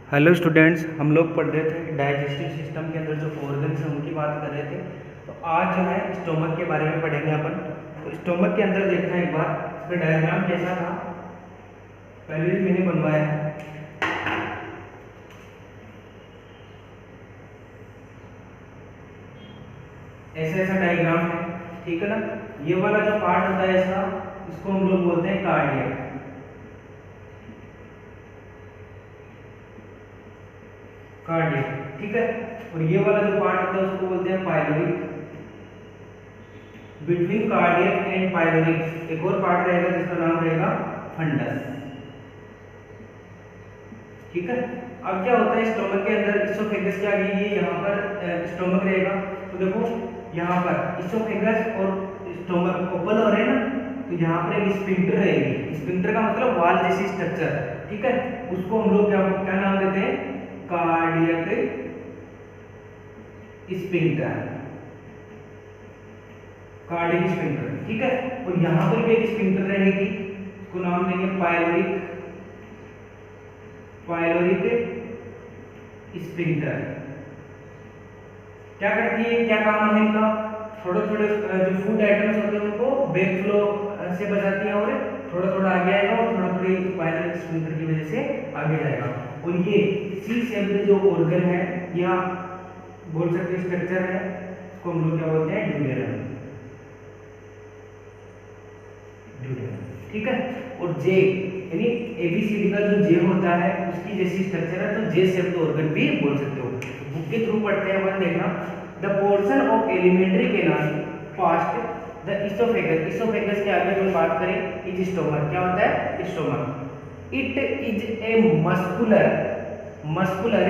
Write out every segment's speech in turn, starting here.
Hello students, हम लोग पढ़ रहे थे डाइजेस्टिव सिस्टम के अंदर जो ऑर्गन्स हैं उनकी बात कर रहे थे। तो आज जो है स्टोमक के बारे में पढ़ेंगे अपन। तो स्टोमक के अंदर देखना एक बार इसका डायग्राम कैसा था, पहले भी मैंने बनवाया है। ऐसा ऐसा डायग्राम है, ठीक है ना। ये वाला जो पार्ट होता है इसका, इसको हम लोग बोलते हैं कार्डियक। कार्डियक, ठीक है। और ये वाला जो पार्ट होता है उसको बोलते हैं pyloric. Between cardiac and pyloric एक और पार्ट रहेगा जिसका नाम रहेगा फंडस, ठीक है। अब क्या होता है स्टोमक के अंदर, इसोफेगस के आगे ये यहाँ पर स्टोमक रहेगा। तो देखो यहाँ पर इसोफेगस और स्टोमक ओपन हो रहे हैं ना, तो यहाँ पर एक स्फिंक्टर रहेगी। स्फिंक्टर का मतलब वाल जैसी स्ट्रक्चर, ठीक है। उसको हम लोग क्या नाम देते हैं, कार्डियक स्फिंक्टर, कार्डियक स्फिंक्टर, ठीक है। और यहाँ पर भी एक स्फिंक्टर रहेगी, उसको नाम देंगे पाइलोरिक स्फिंक्टर। क्या करती है, क्या काम है इनका, थोड़े थोड़े जो फूड आइटम्स होते हैं उनको बैक फ्लो से बचाती है और थोड़ा थोड़ा आगे आएगा और थोड़ा थोड़ी पाइलोरिक स्फिंक्टर की वजह से आगे जाएगा। और ये सी शेप्ड जो ऑर्गन है या बोल सकते स्ट्रक्चर है, इसको हम लोग क्या बोलते हैं, ड्यूडेनम, ठीक है। और जे यानी एबीसीडी का जो जे होता है उसकी जैसी स्ट्रक्चर है, तो जे शेप्ड ऑर्गन भी बोल सकते हो। बुक के थ्रू पढ़ते हैं अपन, देखना। The portion of alimentary canal past the oesophagus. Oesophagus के आगे अपन बात करें, इज स्टोमक। क्या होता है stomach. It is a muscular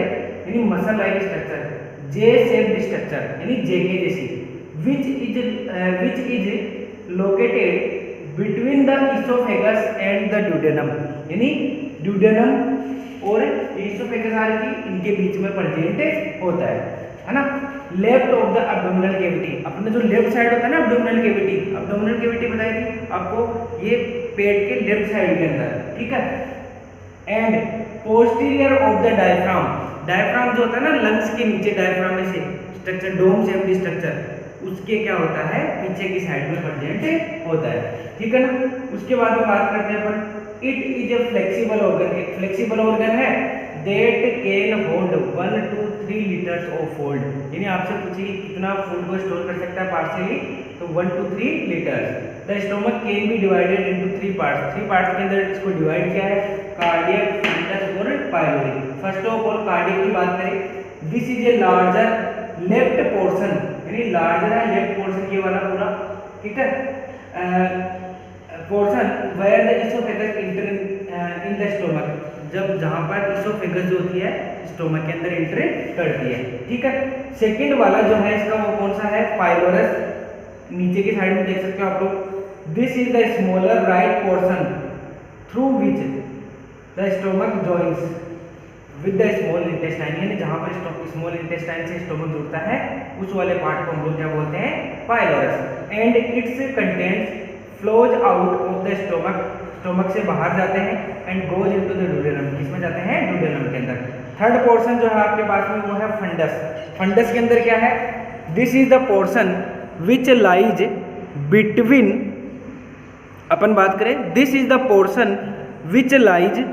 यानी muscle like structure, J shaped structure यानी जे के जैसी, which is located between the oesophagus and the duodenum. यानी ड्यूडेनम और इसोफेगस आदि इनके बीच में प्रेजेंट होता है ना। Left of the abdominal cavity, अपना जो लेफ्ट साइड होता है ना एब्डोमिनल कैविटी बताई थी आपको, ये पेट के लेफ्ट साइड के अंदर, ठीक है। And posterior of the diaphragm जो होता है ना लंग्स के नीचे, डायफ्राम में से स्ट्रक्चर, डोम शेप्ड स्ट्रक्चर, उसके क्या होता है पीछे की साइड में प्रेजेंट होता है, ठीक है ना। उसके बाद में बात करते हैं अपन, it is a flexible organ. एक फ्लेक्सिबल ऑर्गन है that can hold 1 to 3 litres of food. यानी आपसे पूछिए कितना फूड को स्टोर कर सकता है पार्शियली, तो 1 to 3 लीटर्स। The stomach can be divided into 3 parts. 3 parts के अंदर इसको डिवाइड किया है, कार्डियक, फंडस और pyloric. First of all cardiac की बात करें, this is a larger left portion, यानी लार्जर है लेफ्ट पोर्शन ये वाला पूरा, ठीक है। Portion where the oesophagus enter in the stomach, जब जहां पर इसोफेगस जो होती है स्टोमक के अंदर एंटर करती है, ठीक है। सेकंड वाला जो है इसका वो कौन सा है, पाइलोरस, नीचे की साइड में देख सकते हो आप लोग। This is the smaller right portion through which the stomach joins with the small intestine, यानी जहां पर स्मॉल इंटेस्टाइन से स्टोमक जुड़ता है उस वाले पार्ट को हम लोग क्या बोलते हैं, pylorus. And it's contents flows out of the stomach से बाहर जाते हैं and goes into the duodenum, किसमें जाते हैं, ड्यूडेनम के अंदर। थर्ड पोर्शन जो है आपके पास में वो है फंडस। फंडस के अंदर क्या है, this is the portion which lies between, अपन बात करें, this is the portion which lies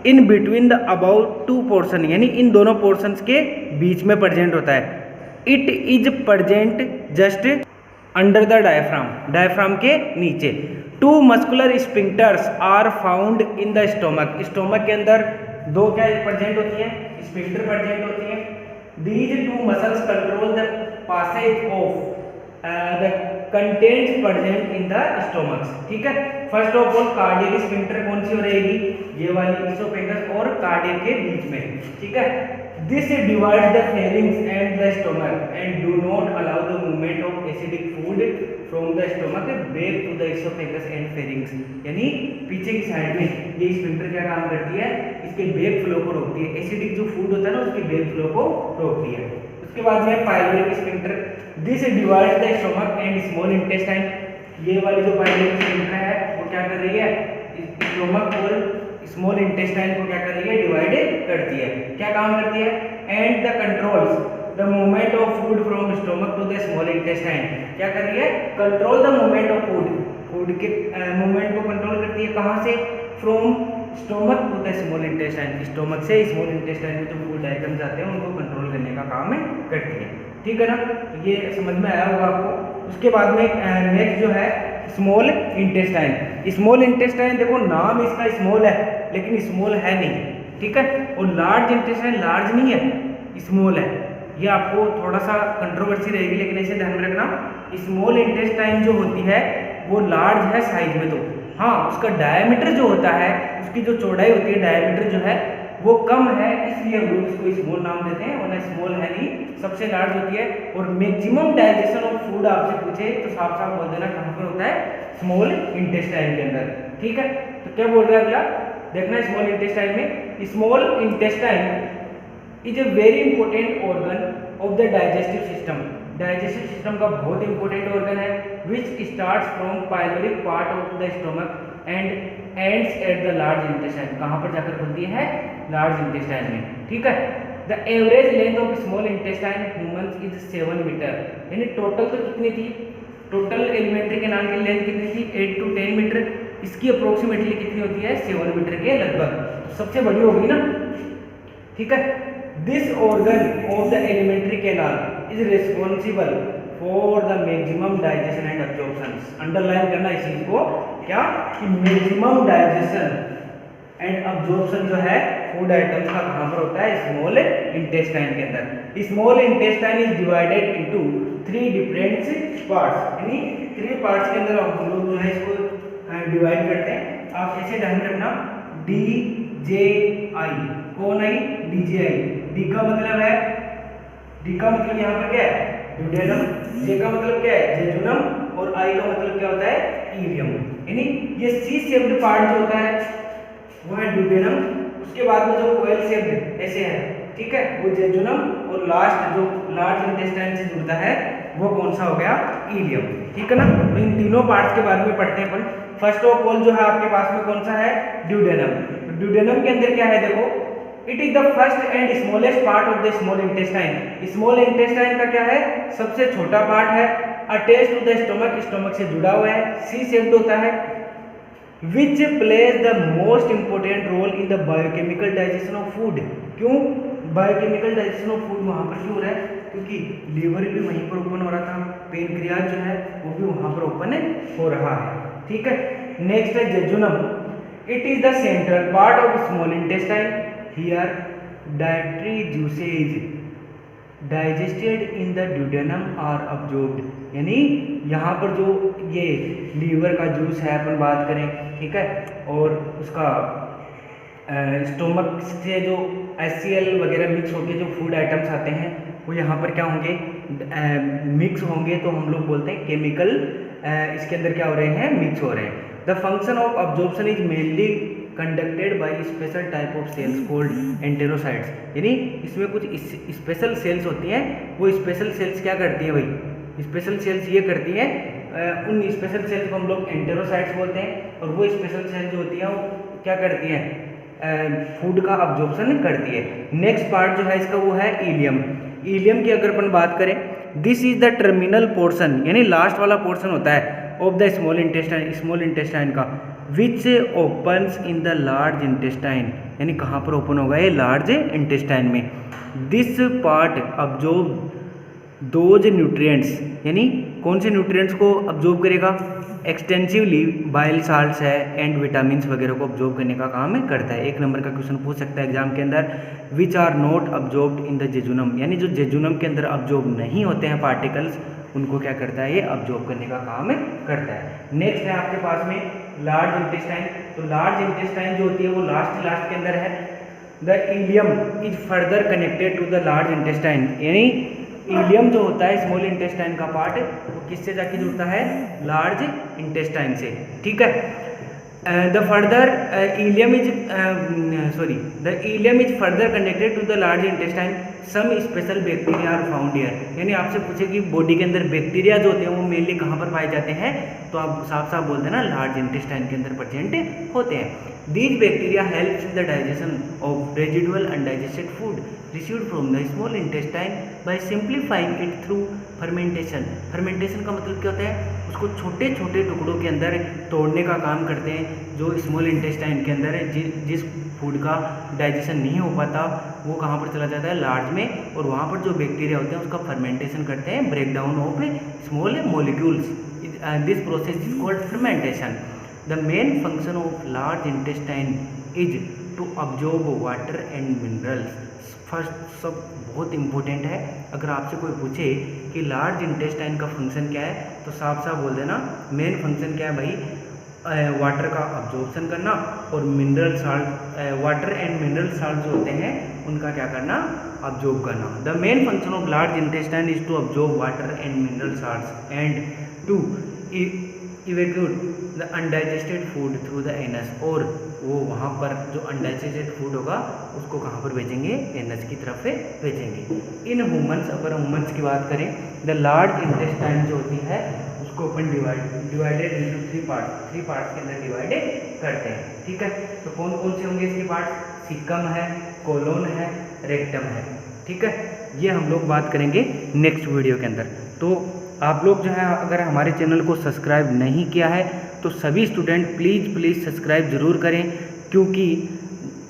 in between the about 2 portion, यानी इन दोनों पोर्शंस के बीच में प्रेजेंट होता है। It is present just under the diaphragm के नीचे। 2 muscular sphincters are found in the stomach के अंदर 2 क्या प्रेजेंट होती है, स्फिंक्टर प्रेजेंट होती है। These 2 muscles control the passage of the contents present in the stomachs, ठीक है। First of all cardiac sphincter कौन सी हो रहेगी, ये वाली इसोफेगस और कार्डियक के बीच में, ठीक है। This divide the pharynx and the stomach and do not allow the movement of acidic food from the stomach back to the oesophagus and pharynx. यानी पीछे की साइड में ये स्फिंक्टर क्या काम करती है, इसके बैक फ्लो को रोकती है, एसिडिक जो फूड होता है ना उसके बैक फ्लो को रोकती है। उसके बाद ये pyloric sphincter, this divide the stomach and small intestine. ये वाली जो पाइलोरिक स्फिंक्टर है वो क्या कर रही है, स्टोमक और स्मॉल इंटेस्टाइन को क्या कर रही है, डिवाइड करती है। क्या काम करती है? And the controls the movement of food from stomach to the small intestine. क्या कर रही है? Control the movement of food के मूवमेंट को कंट्रोल करती है। कहाँ से? From stomach to the small intestine, stomach से स्मॉल इंटेस्टाइन में जो फूड आइटम्स आते हैं उनको कंट्रोल करने का काम करती है। ठीक है ना, तो ये समझ में आया होगा आपको। उसके बाद में नेक्स्ट जो है स्मॉल इंटेस्टाइन। स्मॉल इंटेस्टाइन देखो नाम इसका स्मॉल है लेकिन स्मॉल है नहीं, ठीक है। और लार्ज इंटेस्टाइन लार्ज नहीं है, स्मॉल है। ये आपको थोड़ा सा कंट्रोवर्सी रहेगी लेकिन इसे ध्यान में रखना। स्मॉल इंटेस्टाइन जो होती है वो लार्ज है साइज में, तो हाँ उसका डायमीटर जो होता है, उसकी जो चौड़ाई होती है, डायमीटर जो है वो कम है, इसलिए हम लोग इसको स्मॉल नाम देते हैं, वरना स्मॉल है नहीं, सबसे लार्ज होती है। और मैक्सिमम डाइजेशन ऑफ फूड आपसे पूछे तो साफ साफ बोल देना कहाँ पर होता है? स्मॉल इंटेस्टाइन के अंदर, ठीक है। तो क्या बोल रहा है अगला, देखना स्मॉल इंटेस्टाइन में। Small intestine is a very important organ of the digestive system. Digestive system का बहुत इंपॉर्टेंट ऑर्गन है, विच starts from pyloric part of the stomach and ends at the large intestine. कहाँ पर जाकर खुलती है? लार्ज इंटेस्टाइन में, ठीक है। The average length of small intestine humans is 7 metre. यानी टोटल तो कितनी थी? टोटल एलिमेंट्री कैनाल की लेंथ कितनी थी? 8 to 10 मीटर। इसकी अप्रोक्सीमेटली कितनी होती है? 7 मीटर के लगभग, तो सबसे बड़ी होगी ना, ठीक है। This organ of the alimentary canal is responsible for the maximum digestion and absorption. Underline करना इस चीज को, क्या कि मैक्सिमम डाइजेशन एंड अब्जॉर्प्शन जो है फूड आइटम्स का कहाँ पर होता है? स्मॉल इंटेस्टाइन के अंदर। Small intestine is divided into 3 different parts, यानी 3 पार्ट्स के अंदर हम लोग जो है इसको डिवाइड करते हैं। आप ऐसे ध्यान रखना, डी जे आई, कौन आई? डी जे आई। डी का मतलब है, डी का मतलब यहाँ पर क्या है? ड्यूडेनम। जे का मतलब क्या है? जेजुनम। और आई का मतलब क्या होता है? इलियम। यानी ये सी शेप्ड पार्ट जो होता है वो है ड्यूडेनम। उसके बाद में जो कोयल शेप्ड ऐसे है, ठीक है, वो जेजुनम। और लास्ट जो लार्ज इंटेस्टाइन से जुड़ता है वो कौन सा हो गया? इलियम, ठीक है ना। तो इन तीनों पार्ट्स के बारे में पढ़ते हैं अपन। फर्स्ट ऑफ ऑल जो है आपके पास में कौन सा है? ड्यूडेनम। तो ड्यूडेनम के अंदर क्या है देखो, it is the first and smallest part of the small intestine. Small intestine का क्या है? सबसे छोटा पार्ट है। Attach to the stomach, stomach से जुड़ा हुआ है, सी शेप्ड होता है। Which plays the most important role in the biochemical digestion of food. क्यों बायोकेमिकल डाइजेशन ऑफ फूड वहाँ पर क्यों हो रहा है? क्योंकि लीवर भी वहीं पर ओपन हो रहा था, पेनक्रियाज जो है वो भी वहाँ पर ओपन हो रहा है, ठीक है। नेक्स्ट है jejunum. It is the central part of small intestine. Here dietary juices digested in the duodenum are absorbed. यानी यहाँ पर जो ये लीवर का जूस है अपन बात करें, ठीक है, और उसका स्टोमक से जो HCl वगैरह मिक्स होकर जो फूड आइटम्स आते हैं वो यहाँ पर क्या होंगे? मिक्स होंगे, तो हम लोग बोलते हैं केमिकल इसके अंदर क्या हो रहे हैं? मिक्स हो रहे हैं। The function of absorption is mainly conducted by special type of cells called enterocytes. यानी इसमें कुछ स्पेशल सेल्स होती हैं, वो स्पेशल सेल्स क्या करती हैं भाई? स्पेशल सेल्स ये करती हैं, उन स्पेशल सेल्स को हम लोग एंटेरोसाइट्स बोलते हैं। और वो स्पेशल सेल जो होती है वो क्या करती हैं? फूड का अब्जॉर्प्शन करती है। नेक्स्ट पार्ट जो है इसका वो है इलियम। इलियम की अगर अपन बात करें, this is the terminal portion, यानी लास्ट वाला पोर्शन होता है of the small intestine, small intestine का, which opens in the large intestine. यानी कहाँ पर ओपन होगा? ये लार्ज इंटेस्टाइन में। This part absorb those nutrients, यानी कौन से न्यूट्रिएंट्स को अब्जॉर्ब करेगा? एक्सटेंसिवली बाइल साल्ट्स है एंड विटामिन्स वगैरह को अब्जॉर्ब करने का काम करता है। 1 नंबर का क्वेश्चन पूछ सकता है एग्जाम के अंदर, which are not absorbed in the jejunum. यानी जो जेजुनम के अंदर अब्जॉर्ब नहीं होते हैं पार्टिकल्स, उनको क्या करता है? ये अब्जॉर्ब करने का काम करता है। नेक्स्ट है आपके पास में लार्ज इंटेस्टाइन। तो लार्ज इंटेस्टाइन जो होती है वो लास्ट के अंदर है। The ileum is further connected to the large intestine. यानी इलियम जो होता है स्मॉल इंटेस्टाइन का पार्ट, वो किससे जाके जुड़ता है? लार्ज इंटेस्टाइन से, ठीक है। The further ileum is the ileum is further connected to the large intestine. Some special bacteria are found here. यानी आपसे पूछे कि बॉडी के अंदर बैक्टीरिया जो होते हैं वो मेनली कहाँ पर पाए जाते हैं? तो आप साफ साफ बोलते हैं ना, लार्ज इंटेस्टाइन के अंदर प्रेजेंट होते हैं। These bacteria helps in the digestion of residual undigested food received from the small intestine by simplifying it through fermentation. fermentation का मतलब क्या होता है, उसको छोटे छोटे टुकड़ों के अंदर तोड़ने का काम करते हैं जो स्मॉल इंटेस्टाइन के अंदर है। जिस फूड का डाइजेशन नहीं हो पाता वो कहाँ पर चला जाता है, लार्ज में, और वहाँ पर जो बैक्टीरिया होते हैं उसका फर्मेंटेशन करते हैं, break down of small molecules. This process is called fermentation. The main function of large intestine is to absorb water and minerals. First सब बहुत इंपॉर्टेंट है, अगर आपसे कोई पूछे कि लार्ज इंटेस्टाइन का फंक्शन क्या है तो साफ साफ बोल देना मेन फंक्शन क्या है भाई, वाटर का अब्जॉर्प्शन करना और mineral salt, water and mineral salt जो होते हैं उनका क्या करना, अब्जॉर्ब करना। The main function of large intestine is to absorb water and mineral salts and to evacuate the undigested food through the anus. और वो वहाँ पर जो अनडाइजेस्टेड फूड होगा उसको कहाँ पर भेजेंगे, एनस की तरफ से भेजेंगे। इन ह्यूमंस, अगर ह्यूमंस की बात करें, द लार्ज इंटेस्टाइन जो होती है उसको अपन डिवाइडेड इनटू थ्री पार्ट्स के अंदर डिवाइडेड करते हैं। ठीक है, तो कौन कौन से होंगे इसके पार्ट्स, सीकम है, कोलोन है, रेक्टम है। ठीक है, ये हम लोग बात करेंगे नेक्स्ट वीडियो के अंदर। तो आप लोग जो है अगर हमारे चैनल को सब्सक्राइब नहीं किया है तो सभी स्टूडेंट प्लीज़ सब्सक्राइब ज़रूर करें, क्योंकि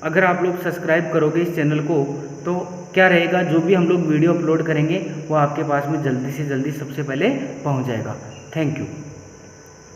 अगर आप लोग सब्सक्राइब करोगे इस चैनल को तो क्या रहेगा, जो भी हम लोग वीडियो अपलोड करेंगे वो आपके पास में जल्दी से जल्दी सबसे पहले पहुंच जाएगा। Thank you.